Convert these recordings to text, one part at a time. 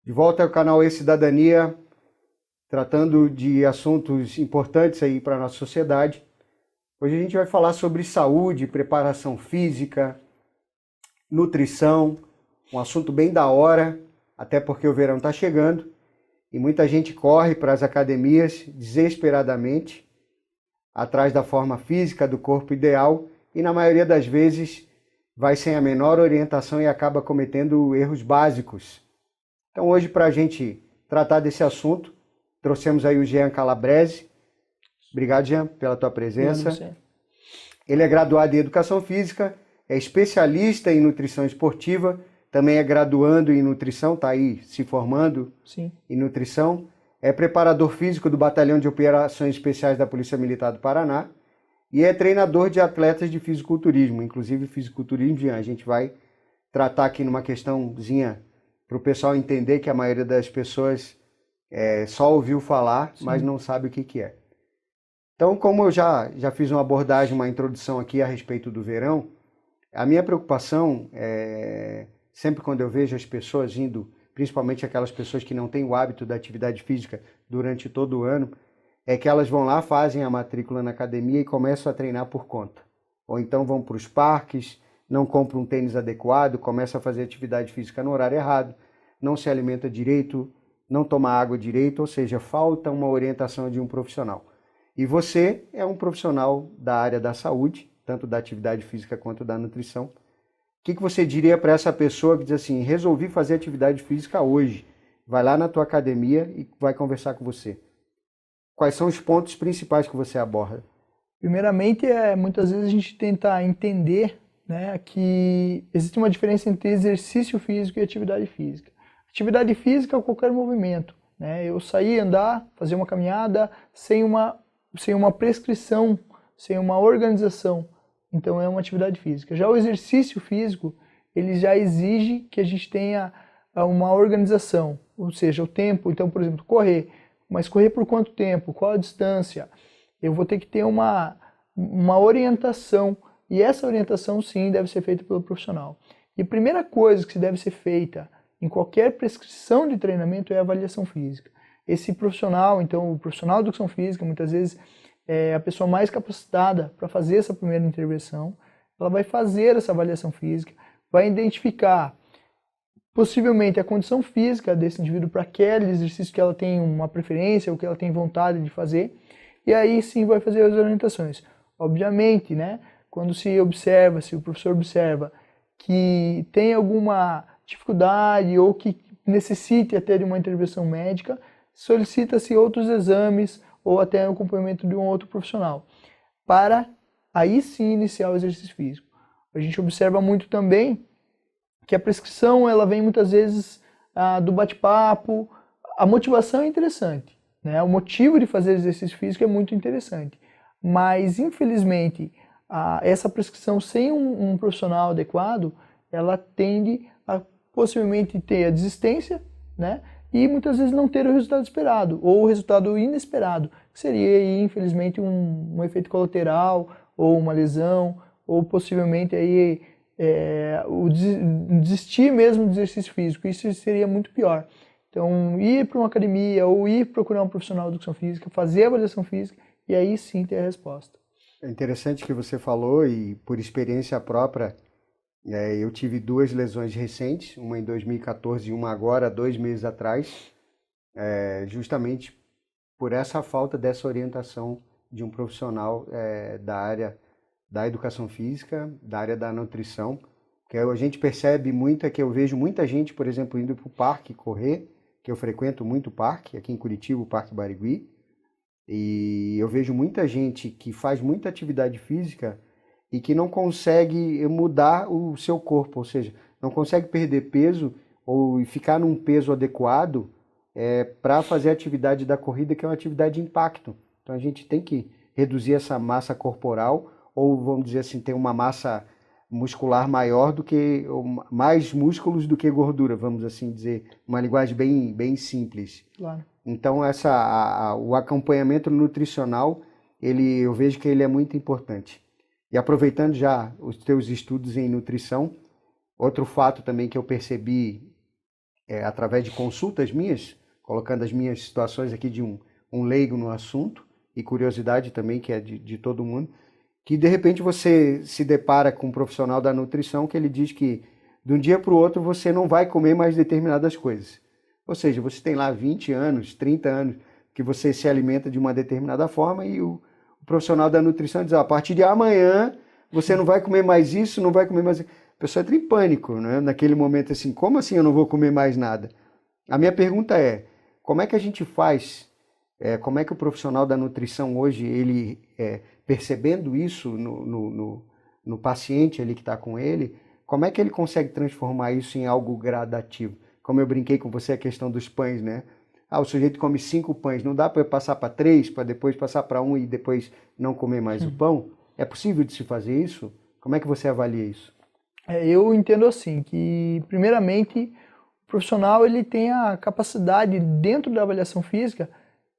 De volta ao canal E-Cidadania, tratando de assuntos importantes aí para a nossa sociedade. Hoje a gente vai falar sobre saúde, preparação física, nutrição, um assunto bem da hora, até porque o verão está chegando e muita gente corre para as academias desesperadamente, atrás da forma física, do corpo ideal, e na maioria das vezes vai sem a menor orientação e acaba cometendo erros básicos. Então hoje, para a gente tratar desse assunto, trouxemos aí o Jean Calabrese. Obrigado, Jean, pela tua presença. Ele é graduado em Educação Física, é especialista em nutrição esportiva, também é graduando em nutrição, está aí se formando em nutrição, é preparador físico do Batalhão de Operações Especiais da Polícia Militar do Paraná e é treinador de atletas de fisiculturismo. Inclusive, fisiculturismo, Jean, a gente vai tratar aqui numa questãozinha para o pessoal entender que a maioria das pessoas só ouviu falar, mas não sabe o que é. Então, como eu já fiz uma abordagem, uma introdução aqui a respeito do verão, a minha preocupação sempre quando eu vejo as pessoas indo, principalmente aquelas pessoas que não têm o hábito da atividade física durante todo o ano, é que elas vão lá, fazem a matrícula na academia e começam a treinar por conta. Ou então vão para os parques, não compram um tênis adequado, começam a fazer atividade física no horário errado, não se alimenta direito, não toma água direito, ou seja, falta uma orientação de um profissional. E você é um profissional da área da saúde, tanto da atividade física quanto da nutrição. O que você diria para essa pessoa que diz assim, resolvi fazer atividade física hoje, vai lá na tua academia e vai conversar com você? Quais são os pontos principais que você aborda? Primeiramente, muitas vezes a gente tenta entender, né, que existe uma diferença entre exercício físico e atividade física. Atividade física é qualquer movimento, né? Eu sair, andar, fazer uma caminhada sem uma prescrição, sem uma organização. Então é uma atividade física. Já o exercício físico, ele já exige que a gente tenha uma organização, ou seja, o tempo. Então, por exemplo, correr. Mas correr por quanto tempo? Qual a distância? Eu vou ter que ter uma orientação. E essa orientação, sim, deve ser feita pelo profissional. E a primeira coisa que deve ser feita em qualquer prescrição de treinamento é a avaliação física. Esse profissional, então, o profissional de educação física, muitas vezes é a pessoa mais capacitada para fazer essa primeira intervenção. Ela vai fazer essa avaliação física, vai identificar possivelmente a condição física desse indivíduo para aquele exercício que ela tem uma preferência ou que ela tem vontade de fazer, e aí sim vai fazer as orientações. Obviamente, né, quando se observa, se o professor observa que tem alguma dificuldade ou que necessite até de uma intervenção médica, solicita-se outros exames ou até o acompanhamento de um outro profissional, para aí sim iniciar o exercício físico. A gente observa muito também que a prescrição ela vem muitas vezes do bate-papo. A motivação é interessante, né? O motivo de fazer exercício físico é muito interessante, mas infelizmente essa prescrição sem um profissional adequado, ela tende a possivelmente ter a desistência, né? E muitas vezes não ter o resultado esperado, ou o resultado inesperado, que seria, infelizmente, um efeito colateral, ou uma lesão, ou possivelmente aí, o desistir mesmo do exercício físico. Isso seria muito pior. Então, ir para uma academia, ou ir procurar um profissional de educação física, fazer a avaliação física, e aí sim ter a resposta. É interessante que você falou, e por experiência própria, eu tive 2 lesões recentes, uma em 2014 e uma agora, 2 meses atrás, justamente por essa falta dessa orientação de um profissional da área da educação física, da área da nutrição, que a gente percebe muito, que eu vejo muita gente, por exemplo, indo para o parque correr, que eu frequento muito o parque, aqui em Curitiba, o Parque Barigui, e eu vejo muita gente que faz muita atividade física e que não consegue mudar o seu corpo, ou seja, não consegue perder peso ou ficar num peso adequado para fazer a atividade da corrida, que é uma atividade de impacto. Então a gente tem que reduzir essa massa corporal, ou vamos dizer assim, ter uma massa muscular maior do que, mais músculos do que gordura, vamos assim dizer, uma linguagem bem simples. Claro. Então o acompanhamento nutricional, eu vejo que ele é muito importante. E aproveitando já os teus estudos em nutrição, outro fato também que eu percebi através de consultas minhas, colocando as minhas situações aqui de um leigo no assunto, e curiosidade também, que é de todo mundo, que de repente você se depara com um profissional da nutrição que ele diz que de um dia para o outro você não vai comer mais determinadas coisas. Ou seja, você tem lá 20 anos, 30 anos, que você se alimenta de uma determinada forma e o profissional da nutrição diz, a partir de amanhã você não vai comer mais isso, não vai comer mais... A pessoa entra em pânico, né? Naquele momento assim, como assim eu não vou comer mais nada? A minha pergunta é, como é que a gente faz, como é que o profissional da nutrição hoje, ele percebendo isso no paciente ali que está com ele, como é que ele consegue transformar isso em algo gradativo? Como eu brinquei com você, a questão dos pães, né? O sujeito come 5 pães, não dá para passar para 3, para depois passar para 1 e depois não comer mais o pão? É possível de se fazer isso? Como é que você avalia isso? Eu entendo assim, que primeiramente o profissional ele tem a capacidade dentro da avaliação física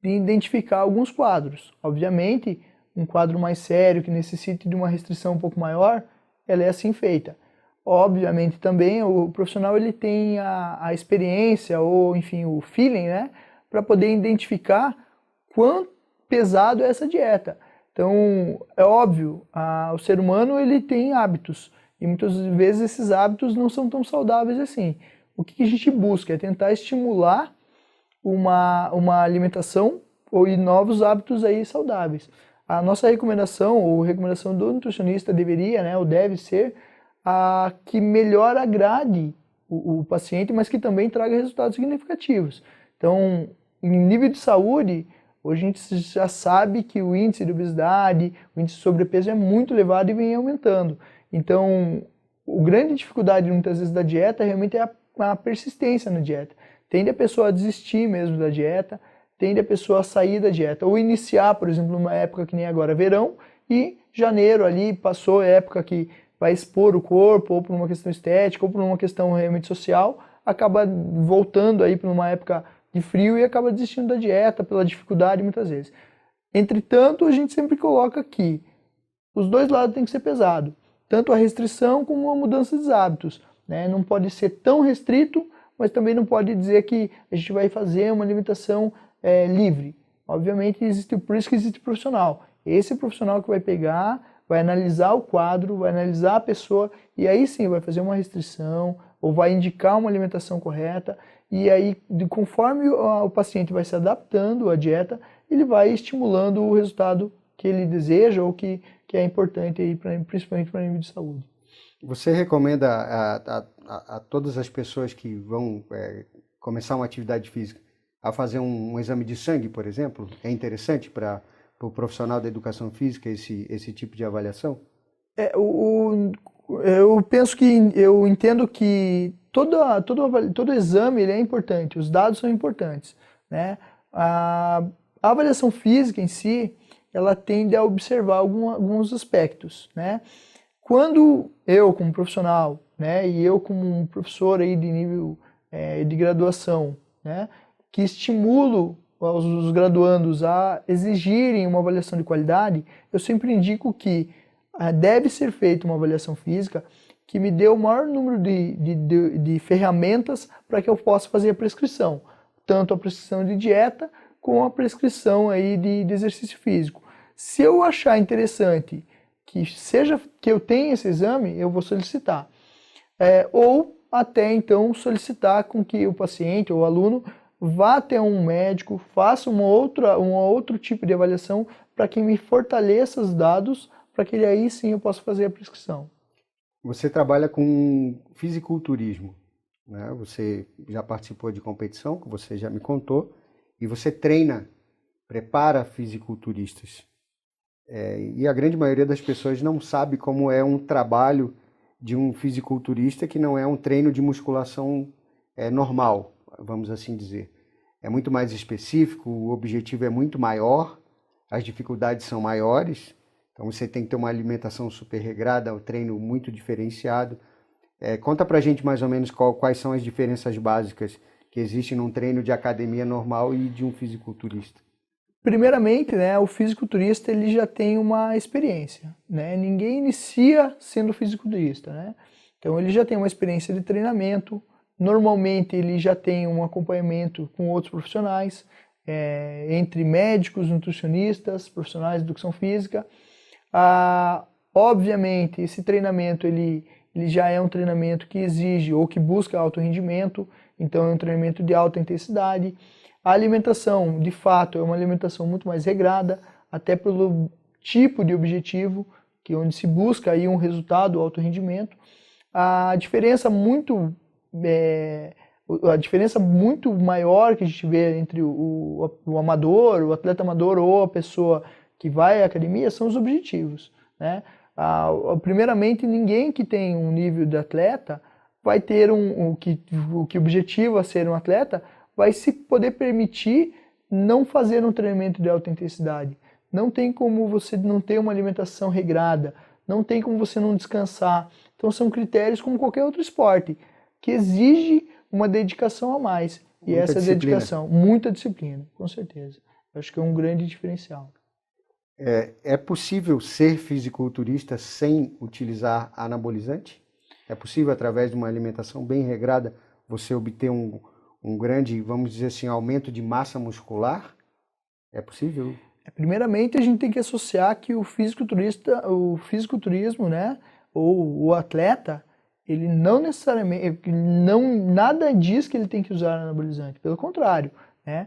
de identificar alguns quadros. Obviamente, um quadro mais sério que necessite de uma restrição um pouco maior, ela é assim feita. Obviamente também o profissional ele tem a experiência ou enfim o feeling, né, para poder identificar quão pesado é essa dieta. Então é óbvio, o ser humano ele tem hábitos e muitas vezes esses hábitos não são tão saudáveis assim. O que a gente busca é tentar estimular uma alimentação e novos hábitos aí saudáveis. A nossa recomendação, ou recomendação do nutricionista deveria, né, ou deve ser que melhor agrade o paciente, mas que também traga resultados significativos. Então, em nível de saúde, hoje a gente já sabe que o índice de obesidade, o índice de sobrepeso é muito elevado e vem aumentando. Então, a grande dificuldade muitas vezes da dieta realmente é a persistência na dieta. Tende a pessoa a desistir mesmo da dieta, tende a pessoa a sair da dieta, ou iniciar, por exemplo, numa época que nem agora, verão, e janeiro ali passou a época que vai expor o corpo, ou por uma questão estética, ou por uma questão realmente social, acaba voltando aí para uma época de frio e acaba desistindo da dieta pela dificuldade muitas vezes. Entretanto, a gente sempre coloca que os dois lados têm que ser pesado, tanto a restrição como a mudança dos hábitos, né? Não pode ser tão restrito, mas também não pode dizer que a gente vai fazer uma alimentação livre. Obviamente, por isso que existe profissional. Esse profissional que vai pegar, vai analisar o quadro, vai analisar a pessoa e aí sim vai fazer uma restrição ou vai indicar uma alimentação correta e aí conforme o paciente vai se adaptando à dieta, ele vai estimulando o resultado que ele deseja ou que é importante aí principalmente para o nível de saúde. Você recomenda a todas as pessoas que vão começar uma atividade física a fazer um exame de sangue, por exemplo? É interessante para o profissional da educação física esse tipo de avaliação? Eu entendo que todo exame ele é importante, os dados são importantes, né? A avaliação física em si, ela tende a observar alguns aspectos, né? Quando eu, como profissional, né, e eu como um professor aí de nível de graduação, né, que estimulo os graduandos a exigirem uma avaliação de qualidade, eu sempre indico que deve ser feita uma avaliação física que me dê o maior número de ferramentas para que eu possa fazer a prescrição, tanto a prescrição de dieta como a prescrição aí de exercício físico. Se eu achar interessante que eu tenha esse exame, eu vou solicitar. Ou até então solicitar com que o paciente ou o aluno vá até um médico, faça um outro tipo de avaliação para que me fortaleça os dados, para que aí sim eu possa fazer a prescrição. Você trabalha com fisiculturismo, né? Você já participou de competição, que você já me contou, e você prepara fisiculturistas. E a grande maioria das pessoas não sabe como é um trabalho de um fisiculturista que não é um treino de musculação normal, vamos assim dizer. É muito mais específico, o objetivo é muito maior, as dificuldades são maiores, então você tem que ter uma alimentação super regrada, um treino muito diferenciado. Conta pra gente mais ou menos quais são as diferenças básicas que existem num treino de academia normal e de um fisiculturista. Primeiramente, né, o fisiculturista ele já tem uma experiência, né? Ninguém inicia sendo fisiculturista, né? Então ele já tem uma experiência de treinamento, Normalmente ele já tem um acompanhamento com outros profissionais, entre médicos, nutricionistas, profissionais de educação física. Obviamente, esse treinamento ele já é um treinamento que exige ou que busca alto rendimento, então é um treinamento de alta intensidade. A alimentação, de fato, é uma alimentação muito mais regrada, até pelo tipo de objetivo, onde se busca aí um resultado, alto rendimento. A diferença muito maior que a gente vê entre o amador, o atleta amador ou a pessoa que vai à academia são os objetivos, né? Primeiramente, ninguém que tem um nível de atleta vai ter o que objetivo a ser um atleta vai se poder permitir não fazer um treinamento de alta intensidade. Não tem como você não ter uma alimentação regrada, não tem como você não descansar. Então são critérios como qualquer outro esporte, que exige uma dedicação a mais. E muita essa disciplina. dedicação, muita disciplina, com certeza. Acho que é um grande diferencial. É possível ser fisiculturista sem utilizar anabolizante? É possível, através de uma alimentação bem regrada, você obter um grande, vamos dizer assim, aumento de massa muscular? É possível? Primeiramente, a gente tem que associar que o fisiculturismo, né, ou o atleta, ele não necessariamente, nada diz que ele tem que usar anabolizante, pelo contrário, né?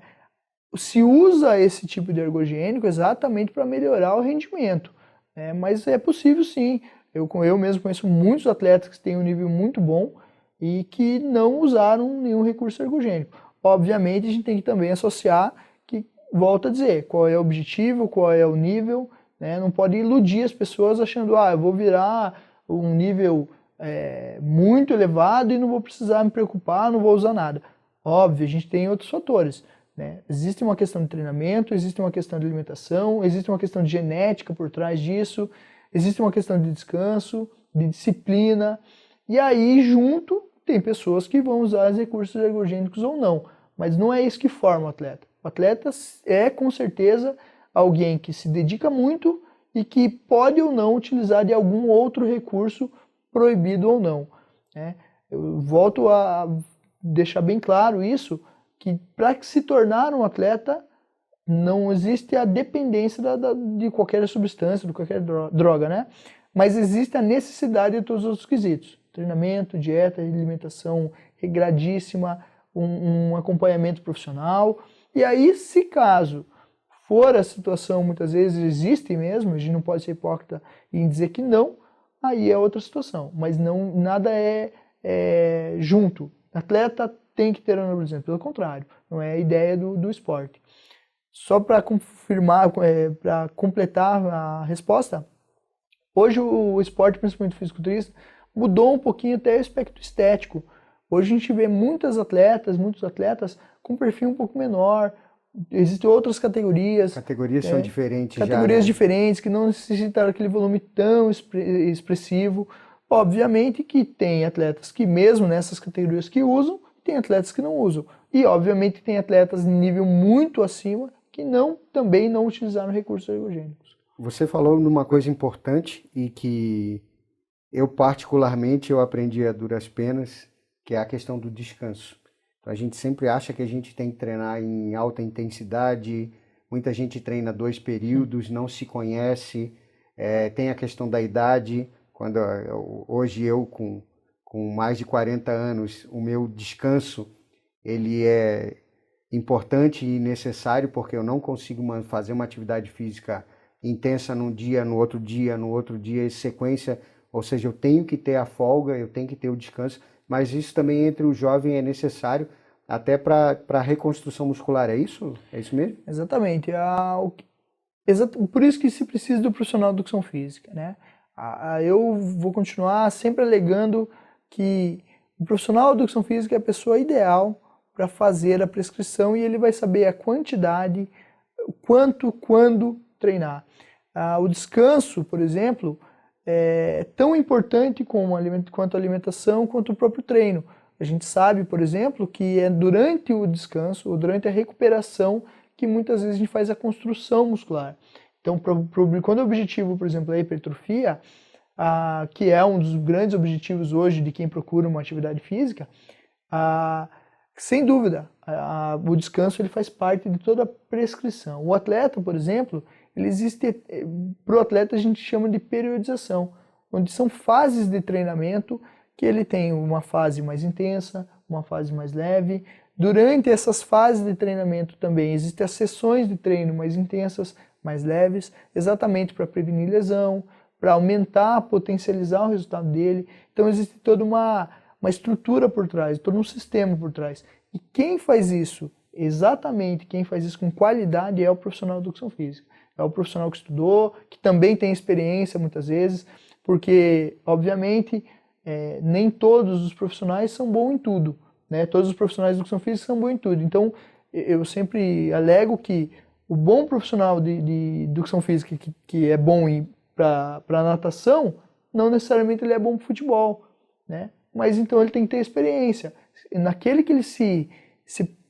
Se usa esse tipo de ergogênico exatamente para melhorar o rendimento, né? Mas é possível sim. Eu mesmo conheço muitos atletas que têm um nível muito bom e que não usaram nenhum recurso ergogênico. Obviamente, a gente tem que também associar que, volto a dizer, qual é o objetivo, qual é o nível, né? Não pode iludir as pessoas achando, eu vou virar um nível muito elevado e não vou precisar me preocupar, não vou usar nada. Óbvio, a gente tem outros fatores, né? Existe uma questão de treinamento, existe uma questão de alimentação, existe uma questão de genética por trás disso, existe uma questão de descanso, de disciplina, e aí junto tem pessoas que vão usar os recursos ergogênicos ou não, mas não é isso que forma o atleta. O atleta é com certeza alguém que se dedica muito e que pode ou não utilizar de algum outro recurso, proibido ou não, né? Eu volto a deixar bem claro isso, que para se tornar um atleta não existe a dependência de qualquer substância, de qualquer droga, né? Mas existe a necessidade de todos os outros quesitos. Treinamento, dieta, alimentação regradíssima, um acompanhamento profissional. E aí, se caso for a situação, muitas vezes existe mesmo, a gente não pode ser hipócrita em dizer que não, aí é outra situação. Mas não, nada é junto. Atleta tem que ter anabolizante, pelo contrário, não é a ideia do esporte. Só para confirmar, para completar a resposta, hoje o esporte, principalmente o fisiculturista, mudou um pouquinho até o aspecto estético. Hoje a gente vê muitos atletas com perfil um pouco menor, existem outras categorias. Categorias são diferentes categorias já, né? diferentes, que não necessitam aquele volume tão expressivo. Obviamente que tem atletas que mesmo nessas categorias que usam, tem atletas que não usam. E obviamente tem atletas em nível muito acima que também não utilizaram recursos ergogênicos. Você falou numa coisa importante e que eu particularmente aprendi a duras penas, que é a questão do descanso. Então, a gente sempre acha que a gente tem que treinar em alta intensidade, muita gente treina 2 períodos, não se conhece, tem a questão da idade. Hoje eu com mais de 40 anos, o meu descanso ele é importante e necessário, porque eu não consigo fazer uma atividade física intensa num dia, no outro dia, em sequência, ou seja, eu tenho que ter a folga, eu tenho que ter o descanso, mas isso também entre o jovem é necessário, até para a reconstrução muscular, é isso? É isso mesmo? Exatamente. Por isso que se precisa do profissional de educação física, né? Eu vou continuar sempre alegando que o profissional de educação física é a pessoa ideal para fazer a prescrição e ele vai saber a quantidade, quanto, quando treinar. O descanso, por exemplo, é tão importante quanto a alimentação, quanto o próprio treino. A gente sabe, por exemplo, que é durante o descanso ou durante a recuperação que muitas vezes a gente faz a construção muscular. Então, quando o objetivo, por exemplo, é a hipertrofia, que é um dos grandes objetivos hoje de quem procura uma atividade física, Sem dúvida, o descanso ele faz parte de toda a prescrição. O atleta, por exemplo, ele existe, para o atleta a gente chama de periodização, onde são fases de treinamento que ele tem uma fase mais intensa, uma fase mais leve. Durante essas fases de treinamento também existem as sessões de treino mais intensas, mais leves, exatamente para prevenir lesão, para aumentar, potencializar o resultado dele. Então existe toda uma estrutura por trás, todo um sistema por trás. E quem faz isso, exatamente quem faz isso com qualidade é o profissional de educação física. É o profissional que estudou, que também tem experiência muitas vezes, porque, obviamente, nem todos os profissionais são bons em tudo, né? Todos os profissionais de educação física são bons em tudo. Então, eu sempre alego que o bom profissional de educação física que é bom para natação, não necessariamente ele é bom para futebol, né? Mas então ele tem que ter experiência. Naquele que ele se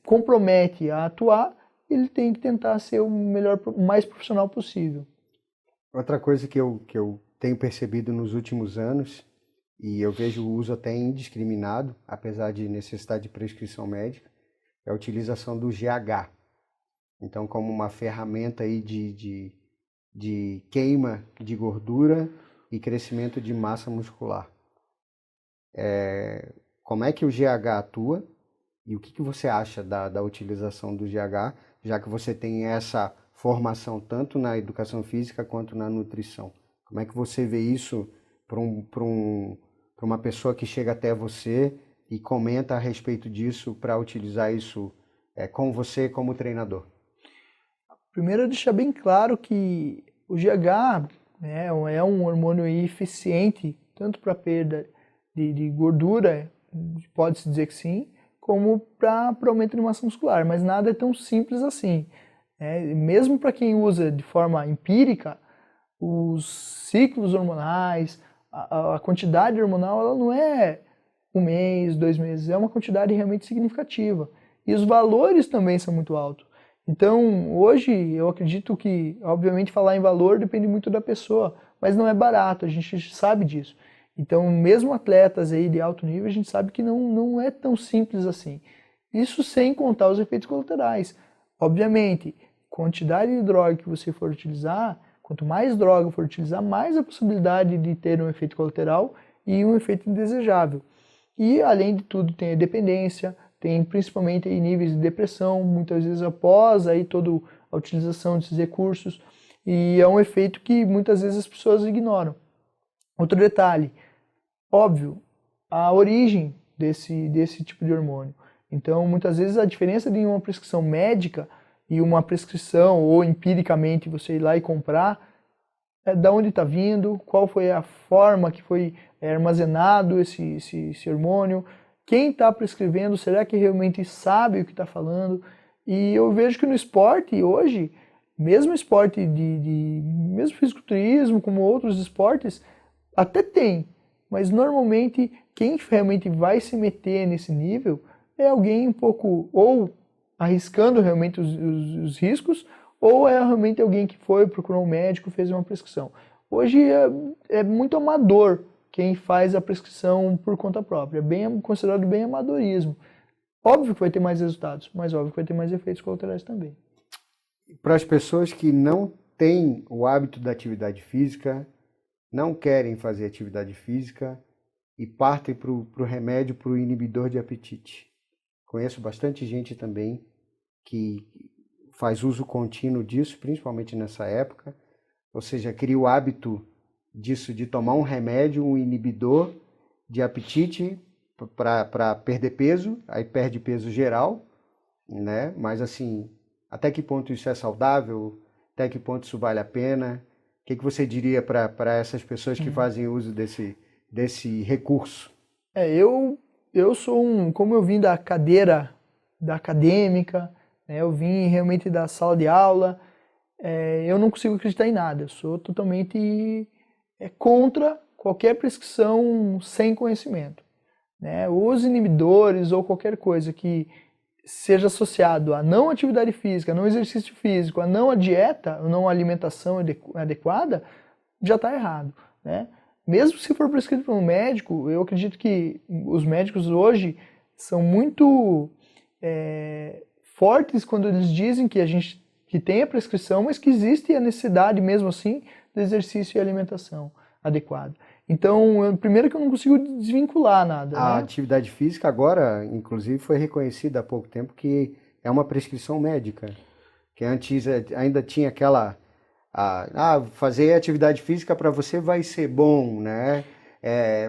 compromete a atuar, ele tem que tentar ser o mais profissional possível. Outra coisa que eu tenho percebido nos últimos anos, e eu vejo o uso até indiscriminado, apesar de necessidade de prescrição médica, é a utilização do GH. Então, como uma ferramenta aí de queima de gordura e crescimento de massa muscular. Como é que o GH atua e o que você acha da utilização do GH, já que você tem essa formação tanto na educação física quanto na nutrição? Como é que você vê isso para uma pessoa que chega até você e comenta a respeito disso para utilizar isso com você como treinador? Primeiro, deixar bem claro que o GH, né, é um hormônio eficiente tanto para perda de gordura, pode-se dizer que sim, como para aumento de massa muscular, mas nada é tão simples assim. Mesmo para quem usa de forma empírica, os ciclos hormonais, a quantidade hormonal, ela não é 1 mês, 2 meses, é uma quantidade realmente significativa. E os valores também são muito altos. Então, hoje, eu acredito que, obviamente, falar em valor depende muito da pessoa, mas não é barato, a gente sabe disso. Então, mesmo atletas aí de alto nível, a gente sabe que não é tão simples assim. Isso sem contar os efeitos colaterais. Obviamente, quantidade de droga que você for utilizar, quanto mais droga for utilizar, mais a possibilidade de ter um efeito colateral e um efeito indesejável. E, além de tudo, tem a dependência, tem principalmente aí níveis de depressão, muitas vezes após aí toda a utilização desses recursos, e é um efeito que muitas vezes as pessoas ignoram. Outro detalhe, óbvio, a origem desse tipo de hormônio. Então, muitas vezes a diferença de uma prescrição médica e uma prescrição, ou empiricamente você ir lá e comprar, é da onde está vindo, qual foi a forma que foi armazenado esse hormônio, quem está prescrevendo, será que realmente sabe o que está falando? E eu vejo que no esporte hoje, mesmo esporte mesmo fisiculturismo, como outros esportes, até tem, mas normalmente quem realmente vai se meter nesse nível é alguém um pouco, ou arriscando realmente os riscos, ou é realmente alguém que foi, procurou um médico, fez uma prescrição. Hoje é muito amador quem faz a prescrição por conta própria, é considerado bem amadorismo. Óbvio que vai ter mais resultados, mas óbvio que vai ter mais efeitos colaterais também. Para as pessoas que não têm o hábito da atividade física, não querem fazer atividade física e partem para o remédio, para o inibidor de apetite. Conheço bastante gente também que faz uso contínuo disso, principalmente nessa época, ou seja, cria o hábito disso, de tomar um remédio, um inibidor de apetite para perder peso, aí perde peso geral, né? Mas assim, até que ponto isso é saudável? Até que ponto isso vale a pena? O que você diria para essas pessoas que fazem uso desse recurso? Eu sou como eu vim da cadeira da acadêmica, né, eu vim realmente da sala de aula, eu não consigo acreditar em nada, eu sou totalmente contra qualquer prescrição sem conhecimento, né? Os inibidores ou qualquer coisa que seja associado a não atividade física, a não exercício físico, a não a dieta, a não alimentação adequada, já está errado, né? Mesmo se for prescrito por um médico, eu acredito que os médicos hoje são muito fortes quando eles dizem que tem a prescrição, mas que existe a necessidade mesmo assim do exercício e alimentação adequada. Então, primeiro que eu não consigo desvincular nada, A né? atividade física agora, inclusive, foi reconhecida há pouco tempo que é uma prescrição médica. Que antes ainda tinha aquela... fazer atividade física para você vai ser bom, né?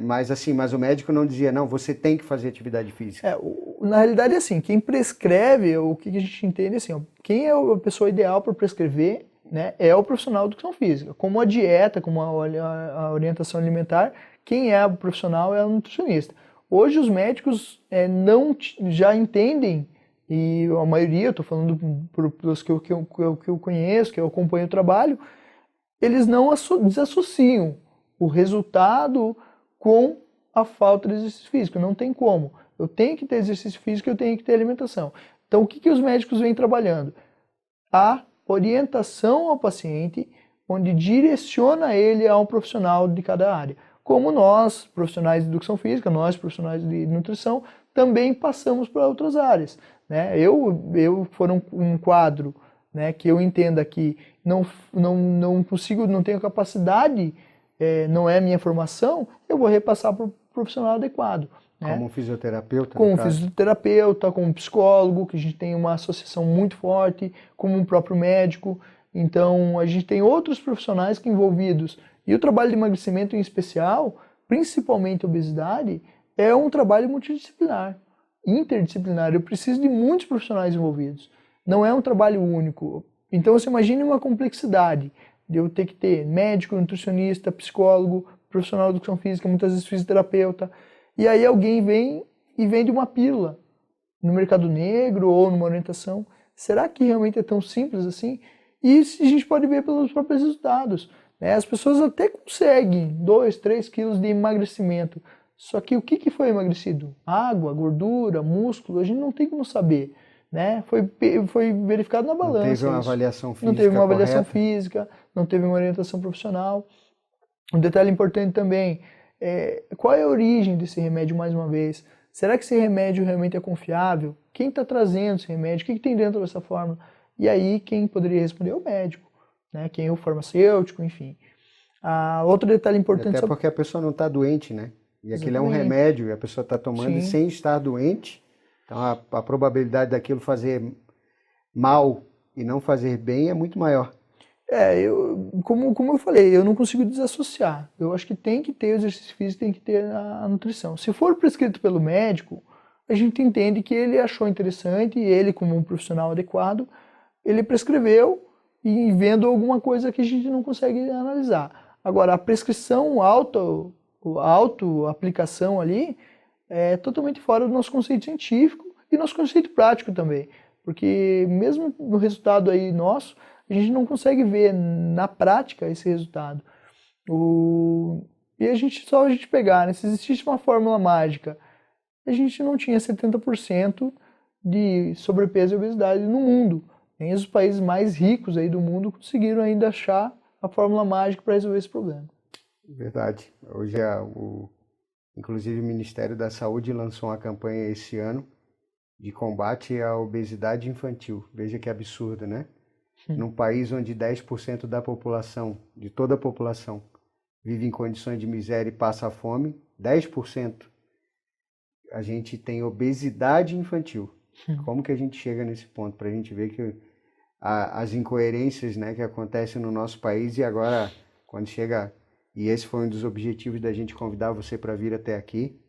Mas o médico não dizia, não, você tem que fazer atividade física. Na realidade, assim, quem prescreve, o que a gente entende assim, ó, quem é a pessoa ideal para prescrever, né, é o profissional de educação física. Como a dieta, como a orientação alimentar, quem é o profissional é o nutricionista. Hoje os médicos não já entendem, e a maioria, eu estou falando pelos que eu conheço, que eu acompanho o trabalho, eles não desassociam o resultado com a falta de exercício físico. Não tem como. Eu tenho que ter exercício físico, eu tenho que ter alimentação. Então, o que os médicos vêm trabalhando? A orientação ao paciente, onde direciona ele a um profissional de cada área. Como nós, profissionais de educação física, nós, profissionais de nutrição, também passamos para outras áreas, né? Eu for um quadro, né, que eu entenda que não consigo, não tenho capacidade, não é a minha formação, eu vou repassar para o profissional adequado. Né? Como um fisioterapeuta, Como no um caso. fisioterapeuta, como um psicólogo, que a gente tem uma associação muito forte, como um próprio médico. Então, a gente tem outros profissionais que envolvidos. E o trabalho de emagrecimento em especial, principalmente obesidade, é um trabalho multidisciplinar, interdisciplinar. Eu preciso de muitos profissionais envolvidos. Não é um trabalho único. Então, você imagine uma complexidade de eu ter que ter médico, nutricionista, psicólogo, profissional de educação física, muitas vezes fisioterapeuta. E aí alguém vem e vende uma pílula no mercado negro ou numa orientação. Será que realmente é tão simples assim? E isso a gente pode ver pelos próprios resultados. Né? As pessoas até conseguem 2, 3 quilos de emagrecimento. Só que o que foi emagrecido? Água, gordura, músculo, a gente não tem como saber. Né? Foi verificado na balança. Não teve uma isso. avaliação física Não teve uma avaliação correta. física, não teve uma orientação profissional. Um detalhe importante também, qual é a origem desse remédio mais uma vez? Será que esse remédio realmente é confiável? Quem está trazendo esse remédio? O que tem dentro dessa fórmula? E aí quem poderia responder é o médico, né? Quem é o farmacêutico, enfim. Outro detalhe importante... Até porque a pessoa não está doente, né? E aquilo é um Exatamente. remédio e a pessoa está tomando Sim. sem estar doente. Então a probabilidade daquilo fazer mal e não fazer bem é muito maior. Como eu falei, eu não consigo desassociar. Eu acho que tem que ter o exercício físico, tem que ter a nutrição. Se for prescrito pelo médico, a gente entende que ele achou interessante e ele, como um profissional adequado, ele prescreveu e vendo alguma coisa que a gente não consegue analisar. Agora, a prescrição auto-aplicação ali é totalmente fora do nosso conceito científico e nosso conceito prático também. Porque mesmo no resultado aí nosso, a gente não consegue ver na prática esse resultado. E só a gente pegar, né? Se existisse uma fórmula mágica, a gente não tinha 70% de sobrepeso e obesidade no mundo. Nem os países mais ricos aí do mundo conseguiram ainda achar a fórmula mágica para resolver esse problema. Verdade. Hoje, inclusive, o Ministério da Saúde lançou uma campanha esse ano de combate à obesidade infantil. Veja que absurdo, né? Num país onde 10% da população, de toda a população, vive em condições de miséria e passa fome, 10% a gente tem obesidade infantil. Como que a gente chega nesse ponto? Para a gente ver que as incoerências, né, que acontecem no nosso país e agora, quando chega... E esse foi um dos objetivos da gente convidar você para vir até aqui,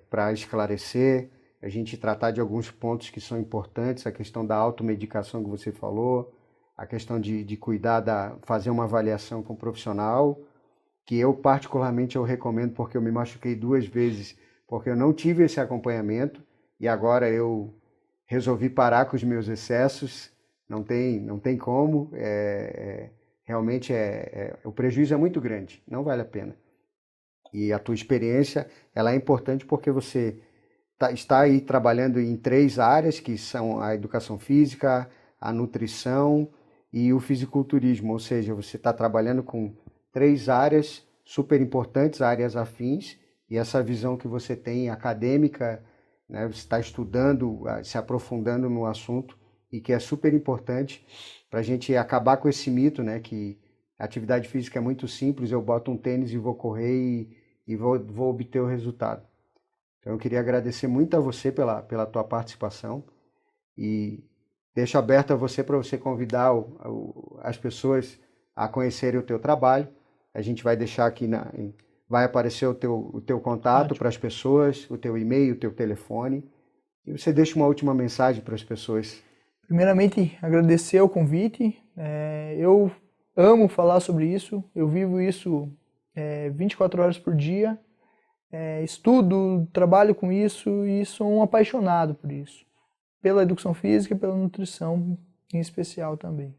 para esclarecer, a gente tratar de alguns pontos que são importantes, a questão da automedicação que você falou, a questão de cuidar, fazer uma avaliação com o profissional, que eu particularmente eu recomendo porque eu me machuquei 2 vezes, porque eu não tive esse acompanhamento e agora eu resolvi parar com os meus excessos, não tem como, realmente o prejuízo é muito grande, não vale a pena. E a tua experiência, ela é importante porque você está aí trabalhando em 3 áreas, que são a educação física, a nutrição e o fisiculturismo, ou seja, você está trabalhando com 3 áreas super importantes, áreas afins, e essa visão que você tem acadêmica né? Você está estudando, se aprofundando no assunto e que é super importante para a gente acabar com esse mito, né? Que a atividade física é muito simples, eu boto um tênis e vou correr e vou obter o resultado. Então eu queria agradecer muito a você pela tua participação e deixo aberto a você para você convidar as pessoas a conhecerem o teu trabalho. A gente vai deixar aqui, vai aparecer o teu contato para as pessoas, o teu e-mail, o teu telefone. E você deixa uma última mensagem para as pessoas. Primeiramente, agradecer o convite. Eu amo falar sobre isso, eu vivo isso 24 horas por dia. Estudo, trabalho com isso e sou um apaixonado por isso. Pela educação física e pela nutrição em especial também.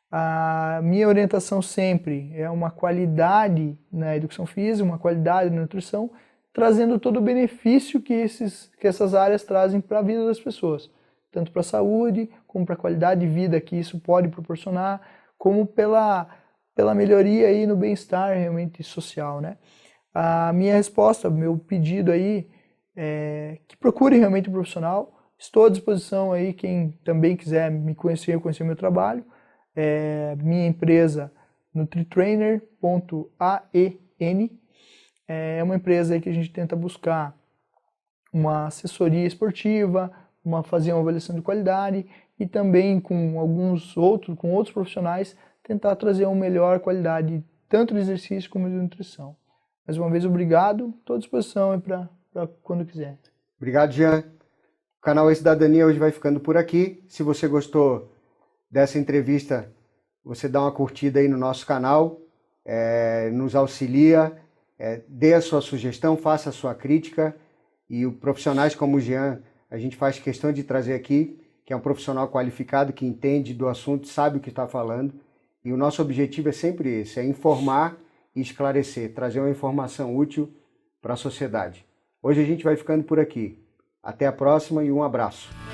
A minha orientação sempre é uma qualidade na educação física, uma qualidade na nutrição, trazendo todo o benefício que essas áreas trazem para a vida das pessoas. Tanto para a saúde, como para a qualidade de vida que isso pode proporcionar, como pela melhoria aí no bem-estar realmente social, né? A minha resposta, meu pedido aí é que procure realmente um profissional. Estou à disposição aí, quem também quiser me conhecer meu trabalho. Minha empresa nutritrainer.aen é uma empresa aí que a gente tenta buscar uma assessoria esportiva, fazer uma avaliação de qualidade e também com outros profissionais tentar trazer uma melhor qualidade tanto de exercício como de nutrição. Mais uma vez, obrigado. Estou à disposição para quando quiser. Obrigado, Jean. O canal E-Cidadania hoje vai ficando por aqui. Se você gostou dessa entrevista, você dá uma curtida aí no nosso canal, nos auxilia, dê a sua sugestão, faça a sua crítica. E profissionais como o Jean, a gente faz questão de trazer aqui, que é um profissional qualificado, que entende do assunto, sabe o que está falando. E o nosso objetivo é sempre esse, é informar e esclarecer, trazer uma informação útil para a sociedade. Hoje a gente vai ficando por aqui. Até a próxima e um abraço.